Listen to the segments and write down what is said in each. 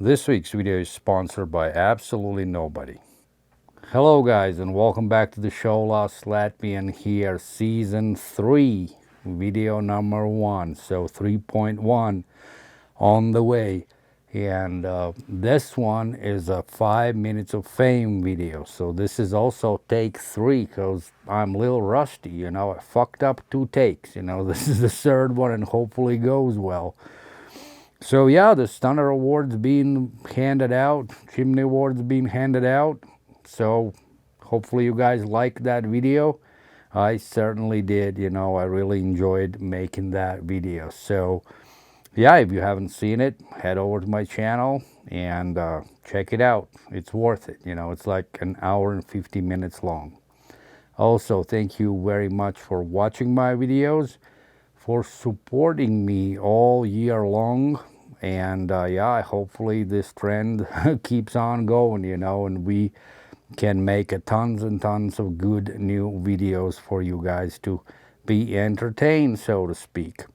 This week's video is sponsored by absolutely nobody. Hello guys, and welcome back to the show. Lost Latvian here, season 3, video number 1, so 3.1 on the way. And this one is a 5 minutes of fame video, so this is also take 3 because I'm a little rusty. I fucked up 2 takes. This is the 3rd one and hopefully goes well. So yeah, the Stunner Awards being handed out, Chimney Awards being handed out. So hopefully you guys liked that video. I certainly did. I really enjoyed making that video. So yeah, if you haven't seen it, head over to my channel and check it out. It's worth it. It's like an hour and 50 minutes long. Also, thank you very much for watching my videos, for supporting me all year long. And yeah, hopefully this trend keeps on going, and we can make tons and tons of good new videos for you guys to be entertained, so to speak.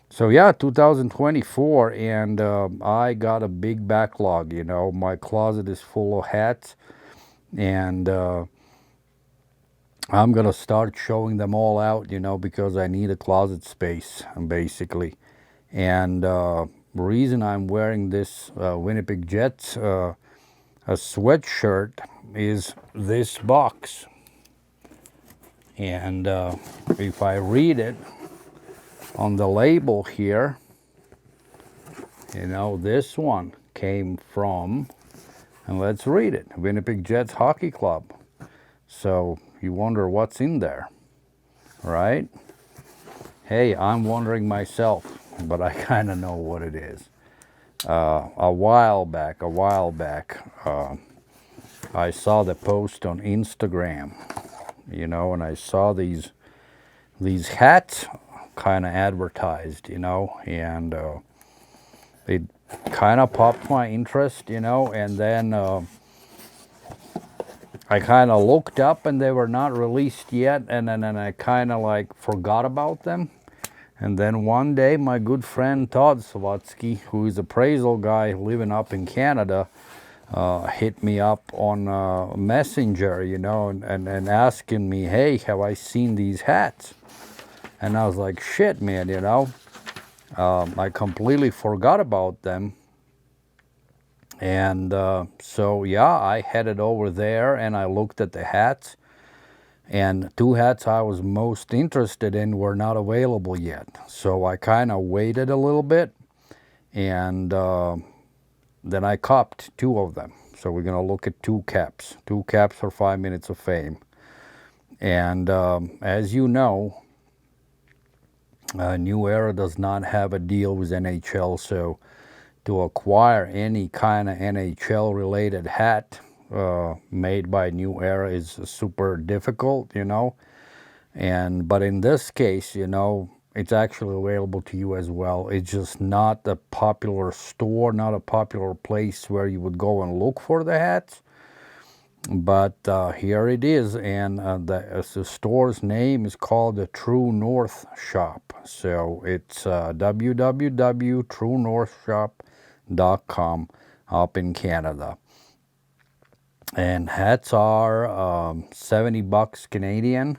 So yeah, 2024, and I got a big backlog. My closet is full of hats, and I'm gonna start showing them all out, because I need a closet space, basically. And reason I'm wearing this Winnipeg Jets a sweatshirt is this box. And if I read it on the label here, this one came from, and let's read it, Winnipeg Jets Hockey Club. So you wonder what's in there, right? Hey, I'm wondering myself, but I kind of know what it is. A while back, I saw the post on Instagram, and I saw these hats kind of advertised, and it kind of popped my interest, and then I kind of looked up and they were not released yet, and then I kind of like forgot about them. And then one day my good friend Todd Slotsky, who is an appraisal guy living up in Canada, hit me up on Messenger, and asking me, hey, have I seen these hats? And I was like, shit, man, I completely forgot about them. And so, yeah, I headed over there and I looked at the hats. And 2 hats I was most interested in were not available yet. So I kind of waited a little bit, and then I copped 2 of them. So we're going to look at 2 caps. 2 caps for 5 minutes of fame. And as you know, New Era does not have a deal with NHL, so to acquire any kind of NHL related hat made by New Era is super difficult, but in this case, it's actually available to you as well. It's just not a popular store, not a popular place where you would go and look for the hats. But here it is, and the store's name is called the True North Shop. So it's www.truenorthshop.com up in Canada. And hats are 70 bucks Canadian.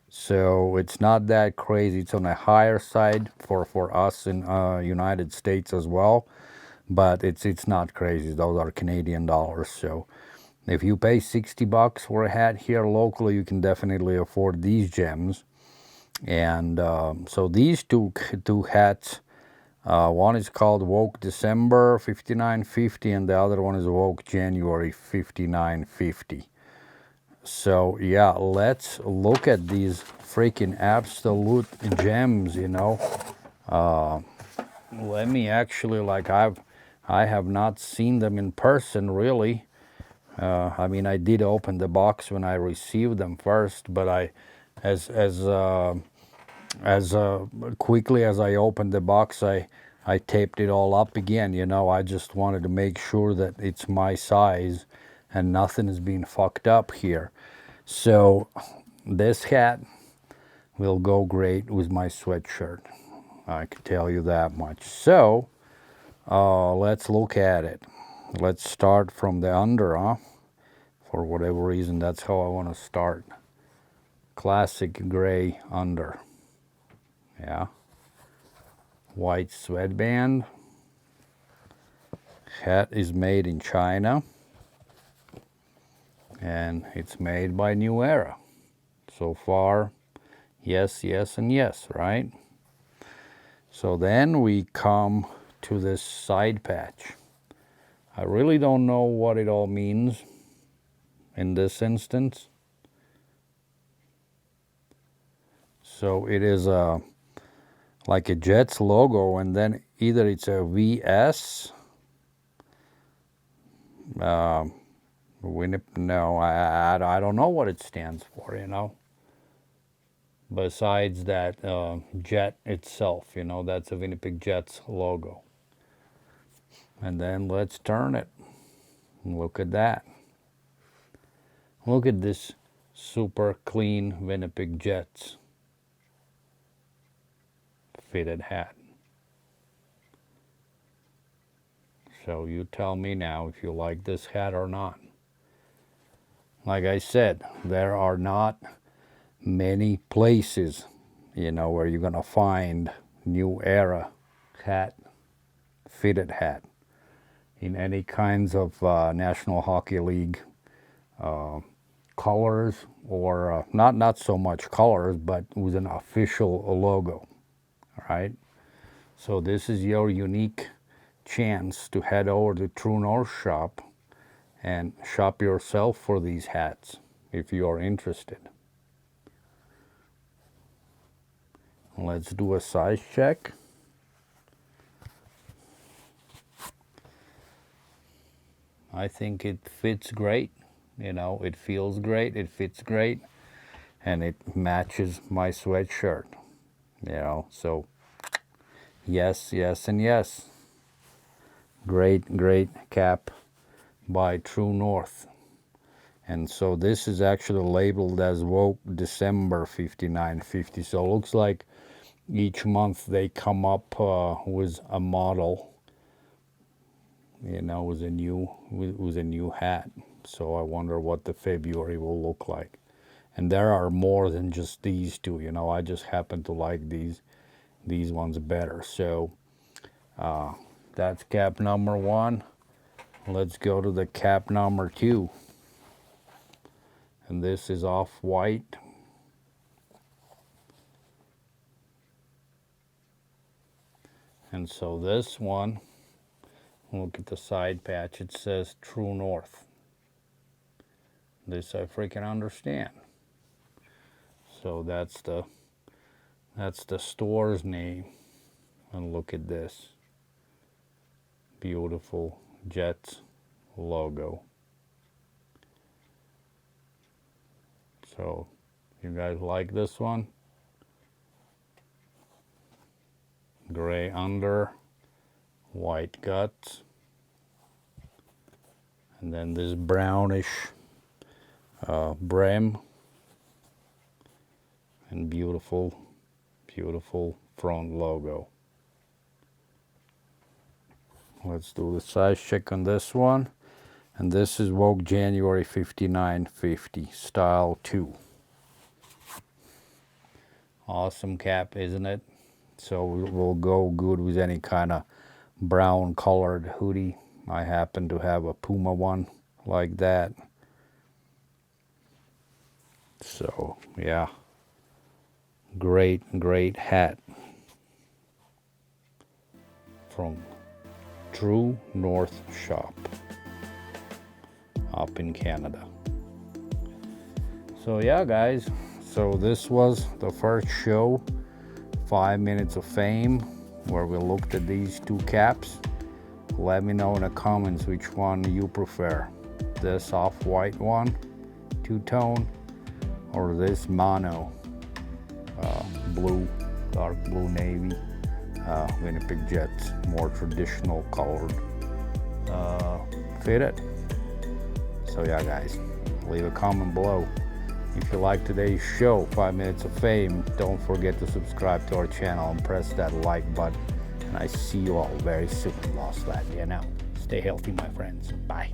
So it's not that crazy. It's on the higher side for us in United States as well. But it's not crazy. Those are Canadian dollars. So if you pay 60 bucks for a hat here locally, you can definitely afford these gems. And so these two hats, one is called Woke December 5950, and the other one is Woke January 5950. So yeah, let's look at these freaking absolute gems, let me actually, I have not seen them in person really. I mean, I did open the box when I received them first, but as quickly as I opened the box, I taped it all up again. I just wanted to make sure that it's my size and nothing is being fucked up here. So this hat will go great with my sweatshirt. I can tell you that much. So let's look at it. let's start from the under, huh? For whatever reason, that's how I want to start. Classic gray under. Yeah. White sweatband. Hat is made in China. And it's made by New Era. So far, yes, yes, and yes, right? So then we come to this side patch. I really don't know what it all means in this instance. So it is like a Jets logo, and then either it's a VS, no, I don't know what it stands for, you know. Besides that Jet itself, you know, that's a Winnipeg Jets logo. And then let's turn it. Look at that. Look at this super clean Winnipeg Jets fitted hat. So you tell me now if you like this hat or not. Like I said, there are not many places, you know, where you're gonna find New Era hat, fitted hat, in any kinds of National Hockey League colors, or not so much colors, but with an official logo, right? So this is your unique chance to head over to True North shop and shop yourself for these hats if you are interested. Let's do a size check. I think it fits great, you know, it feels great, it fits great, and it matches my sweatshirt, you know, so yes, yes, and yes. Great, great cap by True North. And so this is actually labeled as Woke December 5950. So it looks like each month they come up with a model, you know, with a new hat. So I wonder what the February will look like. And there are more than just these two, you know. I just happen to like these ones better. So that's cap number 1. Let's go to the cap number 2. And this is off-white. And so this one, look at the side patch, it says True North. This I freaking understand. So that's the store's name. And look at this beautiful Jets logo. So you guys like this one? Gray under, white guts, and then this brownish brim, and beautiful, beautiful front logo. Let's do the size check on this one. And this is Woke January 5950, style 2. Awesome cap, isn't it? So we'll go good with any kind of brown colored hoodie. I happen to have a Puma one like that. So yeah, great, great hat from True North shop up in Canada. So yeah, guys, so this was the first show, 5 minutes of fame, where we looked at these two caps. Let me know in the comments which one you prefer, this off-white one, two-tone, or this mono, blue, dark blue navy, Winnipeg Jets, more traditional colored fitted. So yeah, guys, leave a comment below. If you like today's show, 5 minutes of fame, don't forget to subscribe to our channel and press that like button. And I see you all very soon. Lost Latvian out. Stay healthy, my friends. Bye.